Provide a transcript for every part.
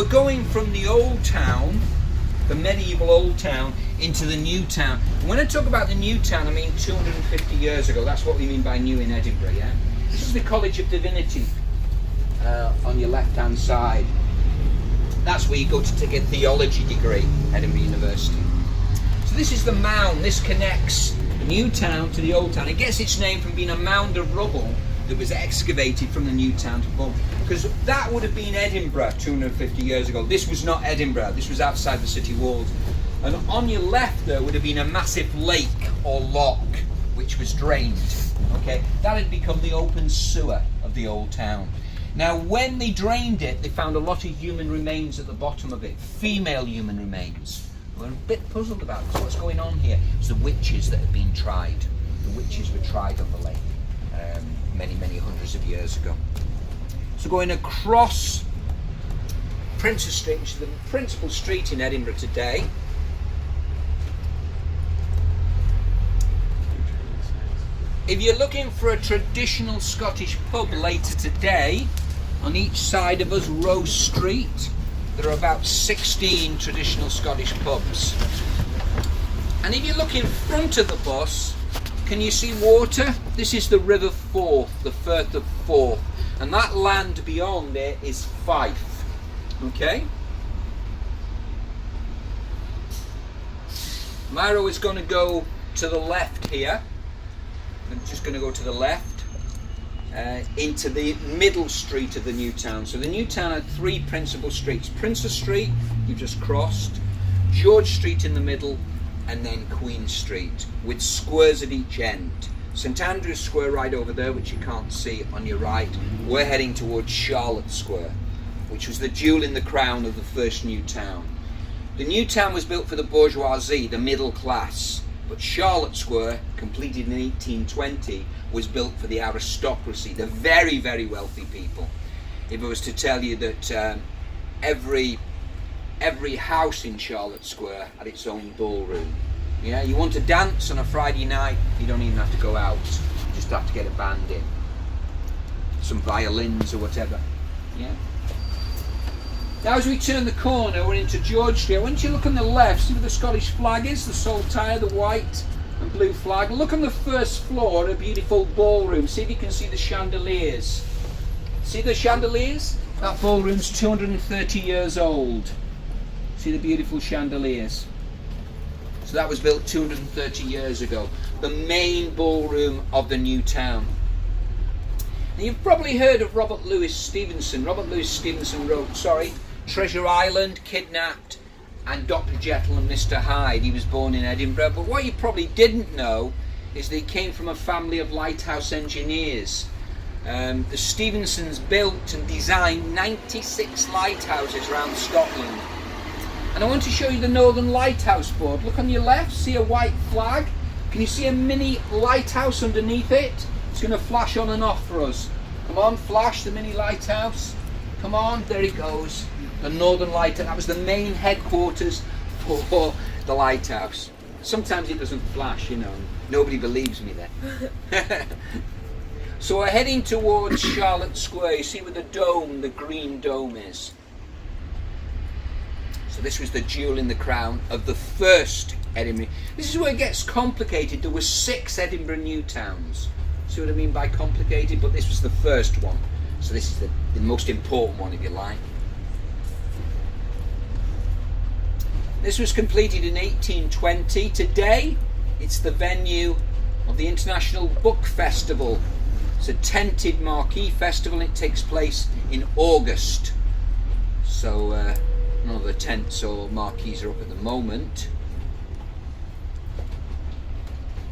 We're going from the old town, the medieval old town, into the new town. And when I talk about the new town, I mean 250 years ago. That's what we mean by new in Edinburgh, yeah? This is the College of Divinity on your left-hand side. That's where you go to take a theology degree, Edinburgh University. So this is the mound. This connects the new town to the old town. It gets its name from being a mound of rubble that was excavated from the new town to Bourne, because that would have been Edinburgh 250 years ago. This was not Edinburgh. This was outside the city walls. And on your left there would have been a massive lake or loch which was drained. Okay, that had become the open sewer of the old town. Now when they drained it, they found a lot of human remains at the bottom of it, female human remains. We're a bit puzzled about this. What's going on here? It's the witches that had been tried. The witches were tried on the lake many hundreds of years ago. So going across Princes Street, which is the principal street in Edinburgh today. If you're looking for a traditional Scottish pub later today, on each side of us, Rose Street, there are about 16 traditional Scottish pubs. And if you look in front of the bus, can you see water? This is the River Forth, the Firth of Forth. And that land beyond it is Fife. Okay? Myro is going to go to the left here. I'm just going to go to the left into the middle street of the new town. So the new town had three principal streets. Princes Street, you've just crossed, George Street in the middle, and then Queen Street, with squares at each end. St Andrew's Square right over there, which you can't see on your right. We're heading towards Charlotte Square, which was the jewel in the crown of the first new town. The new town was built for the bourgeoisie, the middle class. But Charlotte Square, completed in 1820, was built for the aristocracy, the very, very wealthy people. If I was to tell you that every house in Charlotte Square had its own ballroom. Yeah, you want to dance on a Friday night, you don't even have to go out. You just have to get a band in. Some violins or whatever. Yeah. Now as we turn the corner, we're into George Street. Once you look on the left, see where the Scottish flag is, the saltire, the white and blue flag. Look on the first floor, a beautiful ballroom. See if you can see the chandeliers. See the chandeliers? That ballroom's 230 years old. See the beautiful chandeliers? So that was built 230 years ago. The main ballroom of the new town. And you've probably heard of Robert Louis Stevenson. Robert Louis Stevenson wrote, Treasure Island, Kidnapped, and Dr. Jekyll and Mr. Hyde. He was born in Edinburgh, but what you probably didn't know is that he came from a family of lighthouse engineers. The Stevensons built and designed 96 lighthouses around Scotland. And I want to show you the Northern Lighthouse Board. Look on your left, see a white flag? Can you see a mini lighthouse underneath it? It's going to flash on and off for us. Come on, flash the mini lighthouse. Come on, there it goes. The Northern Lighthouse. That was the main headquarters for the lighthouse. Sometimes it doesn't flash, you know. Nobody believes me then. So we're heading towards Charlotte Square. You see where the dome, the green dome is. So this was the jewel in the crown of the first Edinburgh. This is where it gets complicated. There were 6 Edinburgh new towns. See what I mean by complicated? But this was the first one. So this is the most important one, if you like. This was completed in 1820. Today, it's the venue of the International Book Festival. It's a tented marquee festival. It takes place in August. So none of the tents or marquees are up at the moment.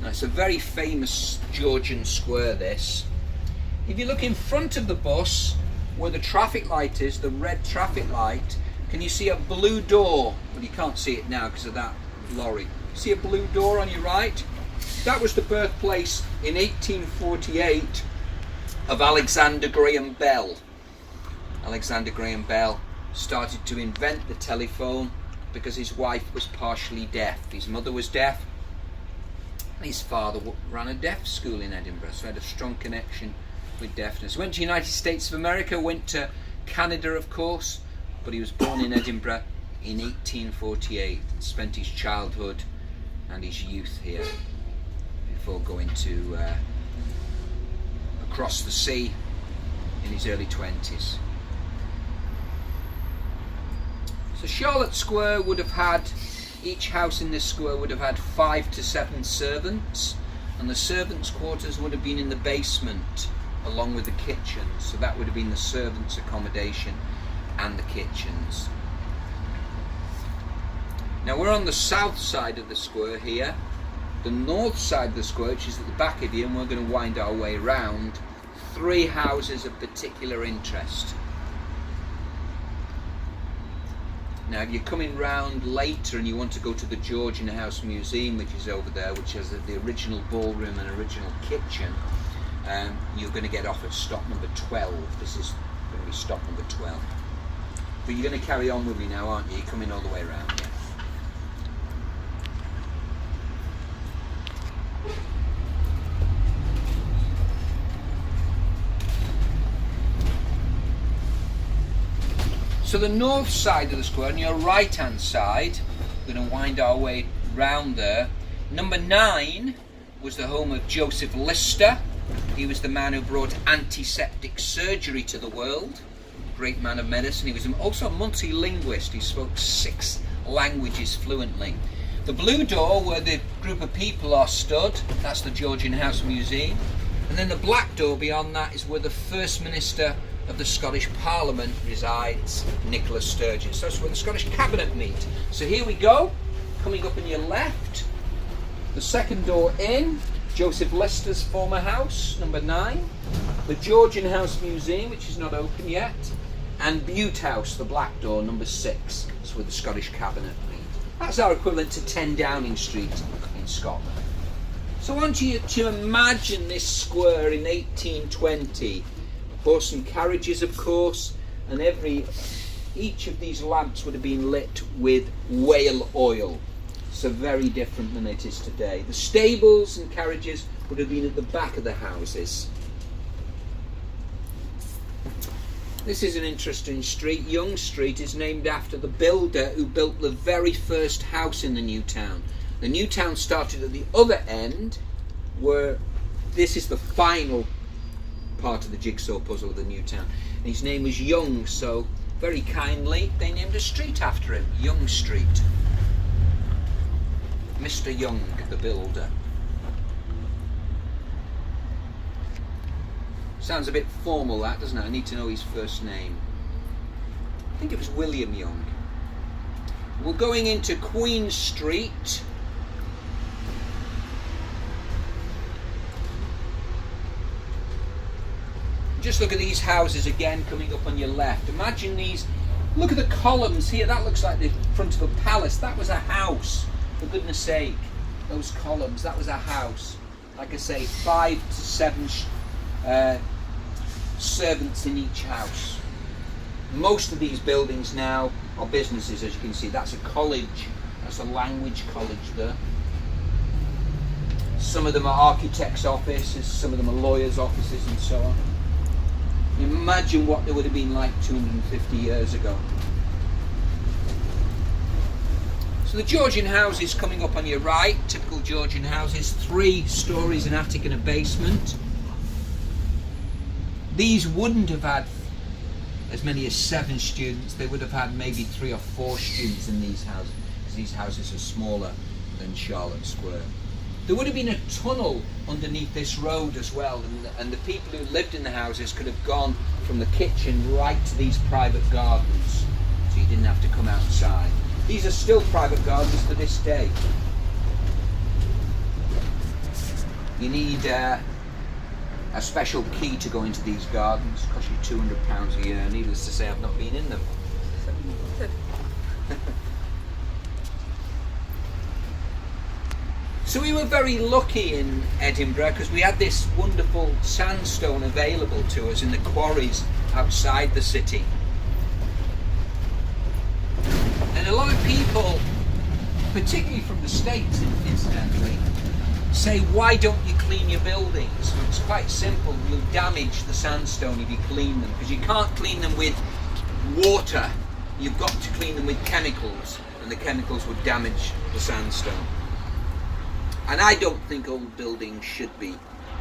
Now, it's a very famous Georgian square, this. If you look in front of the bus, where the traffic light is, the red traffic light, can you see a blue door? Well, you can't see it now because of that lorry. See a blue door on your right? That was the birthplace in 1848 of Alexander Graham Bell. Alexander Graham Bell started to invent the telephone because his wife was partially deaf. His mother was deaf. His father ran a deaf school in Edinburgh, so he had a strong connection with deafness. Went to the United States of America, went to Canada, of course, but he was born in Edinburgh in 1848, spent his childhood and his youth here before going to across the sea in his early 20s. So Charlotte Square would have had, each house in this square would have had 5 to 7 servants, and the servants' quarters would have been in the basement along with the kitchens. So that would have been the servants' accommodation and the kitchens. Now we're on the south side of the square here. The north side of the square, which is at the back of you, and we're going to wind our way round. 3 houses of particular interest. Now if you're coming round later and you want to go to the Georgian House Museum, which is over there, which has the original ballroom and original kitchen, you're going to get off at stop number 12. This is going to be stop number 12. But you're going to carry on with me now, aren't you? You're coming all the way around, yeah. So the north side of the square, on your right hand side, we're going to wind our way round there. Number 9 was the home of Joseph Lister. He was the man who brought antiseptic surgery to the world. Great man of medicine. He was also a multilinguist. He spoke 6 languages fluently. The blue door, where the group of people are stood, that's the Georgian House Museum. And then the black door beyond that is where the First Minister of the Scottish Parliament resides, Nicola Sturgeon. So that's where the Scottish Cabinet meet. So here we go, coming up on your left, the second door in, Joseph Lister's former house, number 9, the Georgian House Museum, which is not open yet, and Bute House, the black door, number 6. That's where the Scottish Cabinet meet. That's our equivalent to 10 Downing Street in Scotland. So I want you to imagine this square in 1820. Horse and carriages, of course, and each of these lamps would have been lit with whale oil. So very different than it is today. The stables and carriages would have been at the back of the houses. This is an interesting street. Young Street is named after the builder who built the very first house in the new town. The new town started at the other end, where this is the final part of the jigsaw puzzle of the new town. And his name was Young, so very kindly they named a street after him, Young Street. Mr. Young, the builder. Sounds a bit formal, that, doesn't it? I need to know his first name. I think it was William Young. We're going into Queen Street. Just look at these houses again coming up on your left. Imagine these, look at the columns here, that looks like the front of a palace. That was a house, for goodness sake. Those columns, that was a house. Like I say, 5 to 7 servants in each house. Most of these buildings now are businesses, as you can see. That's a college, that's a language college there. Some of them are architects' offices, some of them are lawyers' offices and so on. Imagine what they would have been like 250 years ago. So the Georgian houses coming up on your right, typical Georgian houses, 3 stories, an attic and a basement. These wouldn't have had as many as 7 students. They would have had maybe 3 or 4 students in these houses, because these houses are smaller than Charlotte Square. There would have been a tunnel underneath this road as well, and the people who lived in the houses could have gone from the kitchen right to these private gardens, so you didn't have to come outside. These are still private gardens to this day. You need a special key to go into these gardens. It costs you £200 a year. Needless to say, I've not been in them. So we were very lucky in Edinburgh because we had this wonderful sandstone available to us in the quarries outside the city. And a lot of people, particularly from the States incidentally, say, why don't you clean your buildings? Well, it's quite simple. You'll damage the sandstone if you clean them, because you can't clean them with water. you've got to clean them with chemicals, and the chemicals would damage the sandstone. And I don't think old buildings should be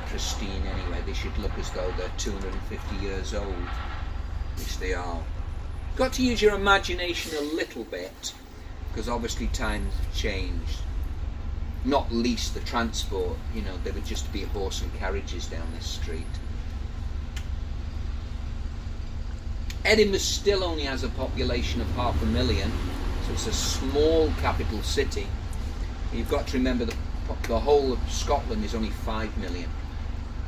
pristine anyway. They should look as though they're 250 years old, which they are. Got to use your imagination a little bit, because obviously times have changed. Not least the transport, you know, there would just be horse and carriages down this street. Edinburgh still only has a population of 500,000, so it's a small capital city. You've got to remember the whole of Scotland is only 5 million.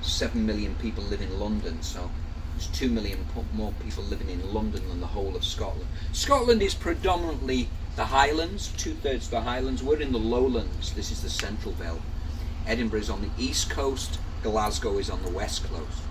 7 million people live in London, so there's 2 million more people living in London than the whole of Scotland. Scotland is predominantly the Highlands, 2/3 of the Highlands. We're in the Lowlands, this is the Central Belt. Edinburgh is on the east coast, Glasgow is on the west coast.